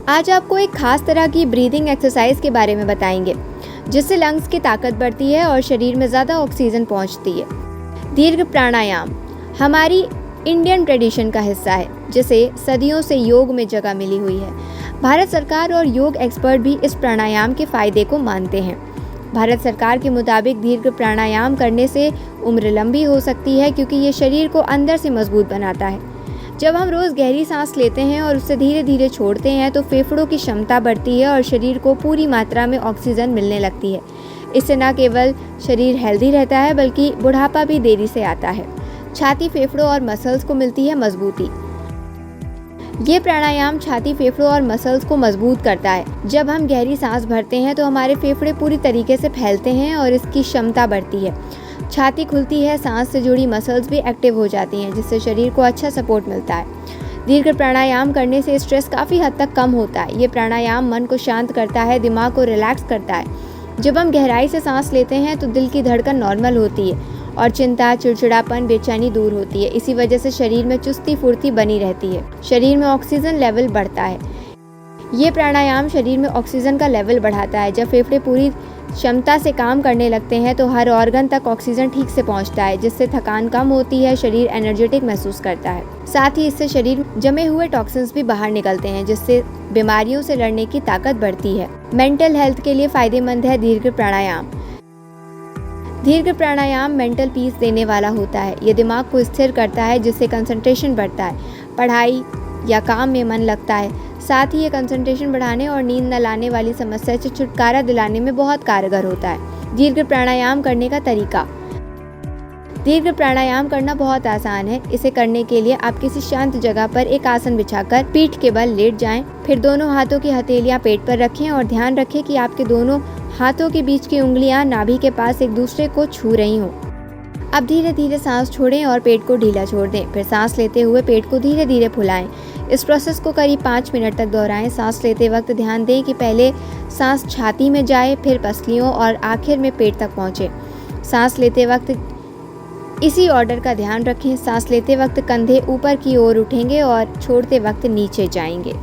आज आपको एक खास तरह की ब्रीदिंग एक्सरसाइज के बारे में बताएंगे, जिससे लंग्स की ताकत बढ़ती है और शरीर में ज़्यादा ऑक्सीजन पहुंचती है। दीर्घ प्राणायाम हमारी इंडियन ट्रेडिशन का हिस्सा है, जिसे सदियों से योग में जगह मिली हुई है। भारत सरकार और योग एक्सपर्ट भी इस प्राणायाम के फायदे को मानते हैं। भारत सरकार के मुताबिक दीर्घ प्राणायाम करने से उम्र लंबी हो सकती है, क्योंकि ये शरीर को अंदर से मजबूत बनाता है। जब हम रोज़ गहरी सांस लेते हैं और उसे धीरे धीरे छोड़ते हैं तो फेफड़ों की क्षमता बढ़ती है और शरीर को पूरी मात्रा में ऑक्सीजन मिलने लगती है। इससे न केवल शरीर हेल्दी रहता है, बल्कि बुढ़ापा भी देरी से आता है। छाती, फेफड़ों और मसल्स को मिलती है मजबूती। ये प्राणायाम छाती, फेफड़ों और मसल्स को मजबूत करता है। जब हम गहरी सांस भरते हैं तो हमारे फेफड़े पूरी तरीके से फैलते हैं और इसकी क्षमता बढ़ती है। छाती खुलती है, सांस से जुड़ी मसल्स भी एक्टिव हो जाती हैं, जिससे शरीर को अच्छा सपोर्ट मिलता है। दीर्घ प्राणायाम करने से स्ट्रेस काफ़ी हद तक कम होता है। ये प्राणायाम मन को शांत करता है, दिमाग को रिलैक्स करता है। जब हम गहराई से सांस लेते हैं तो दिल की धड़कन नॉर्मल होती है और चिंता, चिड़चिड़ापन, बेचैनी दूर होती है। इसी वजह से शरीर में चुस्ती फुर्ती बनी रहती है। शरीर में ऑक्सीजन लेवल बढ़ता है। ये प्राणायाम शरीर में ऑक्सीजन का लेवल बढ़ाता है। जब फेफड़े पूरी क्षमता से काम करने लगते हैं तो हर ऑर्गन तक ऑक्सीजन ठीक से पहुंचता है, जिससे थकान कम होती है, शरीर एनर्जेटिक महसूस करता है। साथ ही इससे शरीर में जमे हुए टॉक्सिन्स भी बाहर निकलते हैं, जिससे बीमारियों से लड़ने की ताकत बढ़ती है। मेंटल हेल्थ के लिए फायदेमंद है दीर्घ प्राणायाम। दीर्घ प्राणायाम मेंटल पीस देने वाला होता है। ये दिमाग को स्थिर करता है, जिससे कंसंट्रेशन बढ़ता है, पढ़ाई या काम में मन लगता है। साथ ही ये कंसंट्रेशन बढ़ाने और नींद न लाने वाली समस्या से छुटकारा दिलाने में बहुत कारगर होता है। दीर्घ प्राणायाम करने का तरीका। दीर्घ प्राणायाम करना बहुत आसान है। इसे करने के लिए आप किसी शांत जगह पर एक आसन बिछाकर पीठ के बल लेट जाएं। फिर दोनों हाथों की हथेलियां पेट पर रखें और ध्यान रखें कि आपके दोनों हाथों के बीच की उंगलियां नाभि के पास एक दूसरे को छू रही हों। अब धीरे धीरे सांस छोड़ें और पेट को ढीला छोड़ दें। फिर सांस लेते हुए पेट को धीरे धीरे फुलाएं। इस प्रोसेस को करीब 5 मिनट तक दोहराएं। सांस लेते वक्त ध्यान दें कि पहले सांस छाती में जाए, फिर पसलियों और आखिर में पेट तक पहुंचे। सांस लेते वक्त इसी ऑर्डर का ध्यान रखें। सांस लेते वक्त कंधे ऊपर की ओर उठेंगे और छोड़ते वक्त नीचे जाएंगे।